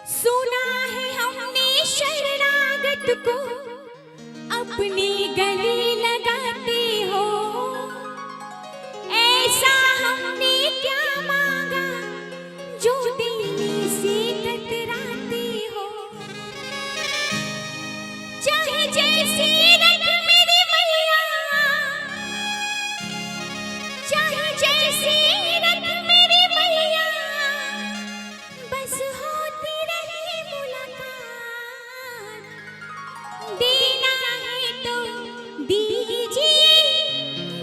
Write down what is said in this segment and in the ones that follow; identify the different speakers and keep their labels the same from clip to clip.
Speaker 1: सुना है हमने शरणागत को अपनी गले लगाते हो, ऐसा हमने क्या मांगा जो देने से कतराते हो। चाहे जैसी रख मेरी मैया, चाहे जैसी रख मेरी मैया, बस होती रहे मुलाकात। देना है तो दीजिए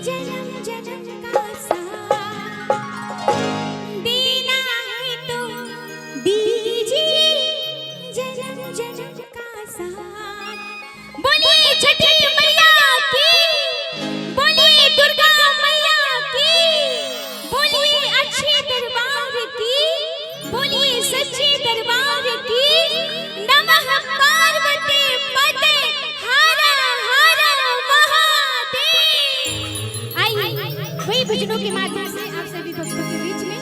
Speaker 1: जन्म जन्म का साथ, देना है तो दीजिए जन्म जन्म का साथ। बोलिए छठी मैया की, बोलिए दुर्गा मैया की, बोलिए अच्छे दरबार की, बोलिए सच्चे दरबार की। नमः पार्वती पते हर हर महादेव। आइए वही भजनों के माध्यम से आप सभी भक्तों के बीच में,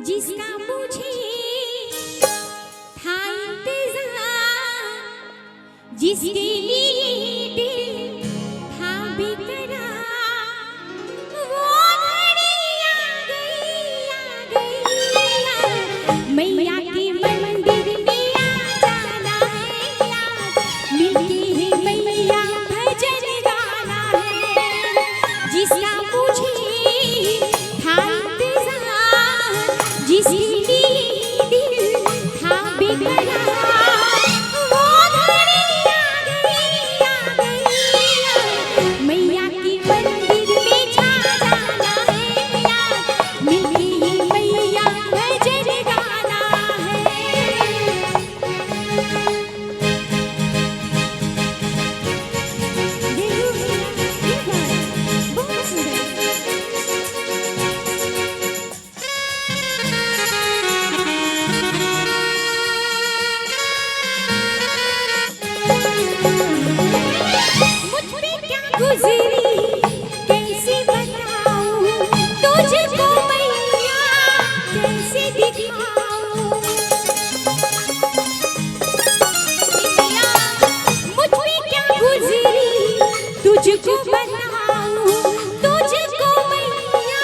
Speaker 1: जिसका मुझे था इंतजार, जिसके लिए दिल था बेकरार, वो घड़ी आ गई मैया के मंदिर में आ जाना है यार, मिलके ही मैया भजन गाना है। जिसका मुझे था इंतजार, जिसके लिए दिल था बेकरार, वो घड़ी आ गई मैया के मंदिर में जा जाना है यार, मिलके ही मैया भजन गाना है। बहुत सुंदर। मुझ पे क्या गुजरी कैसे बताऊं, तुझको मैया कैसे दिखाऊं। मुझ पे क्या गुजरी तुझको बताऊं, तुझको मैया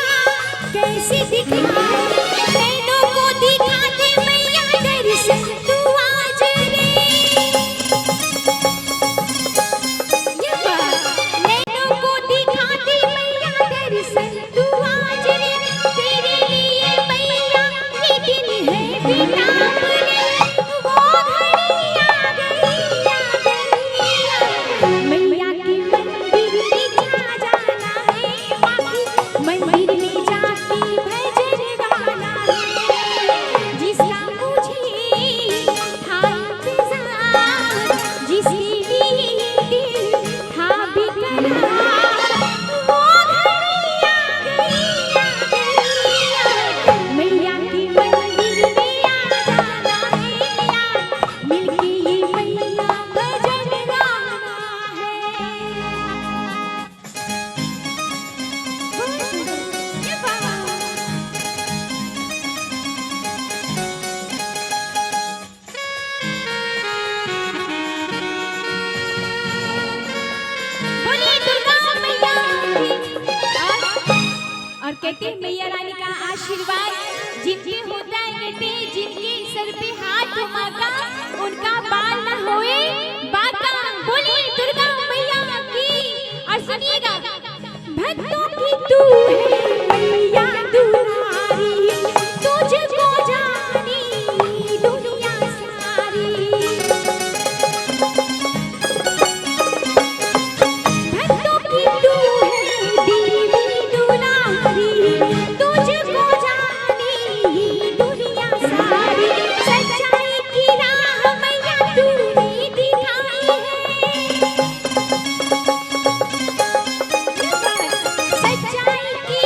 Speaker 1: कैसे दिखाऊं। नैनों को दिखा दे मैया दर्शन तू आज रे, नैनों को दिखा दे मैया दर्शन तू आज रे। तेरे लिए मैया ये दिन है बेताब रे, वो घड़ी आ गई मैया के मंदिर में जा जाना है, मंदिर में जाके भजन गाना है। जिसका मुझे था इंतजार, जिसके लिए दिल था बेकरार, वो घड़ी आ गई मैया के मंदिर में आ जाना है यार, मिलके ही मैया भजन गाना है। बहुत सुंदर। ये बाबा। बोलिए दुर्गा मैया की। और कहते हैं मैया रानी का आशीर्वाद जिनके होता है, कहते हैं जिनके सर पे हाथ घुमाता उनका बाल न होए बाका। बोलिए दुर्गा मैया की। और सुनिएगा, भक्तों की तू है मैया दुलारी, तुझको जानी दुनिया सारी। भक्तों की तू है देवी दुलारी, तुझको जानी दुनिया सारी। सच्चाई की राह मैया तूने दिखाई है, सच्चाई की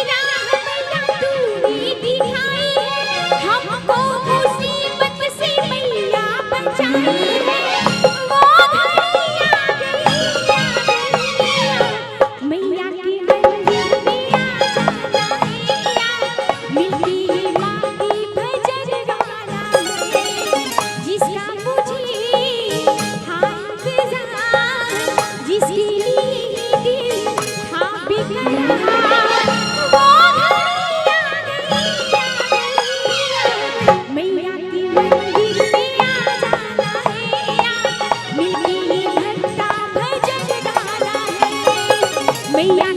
Speaker 1: मैया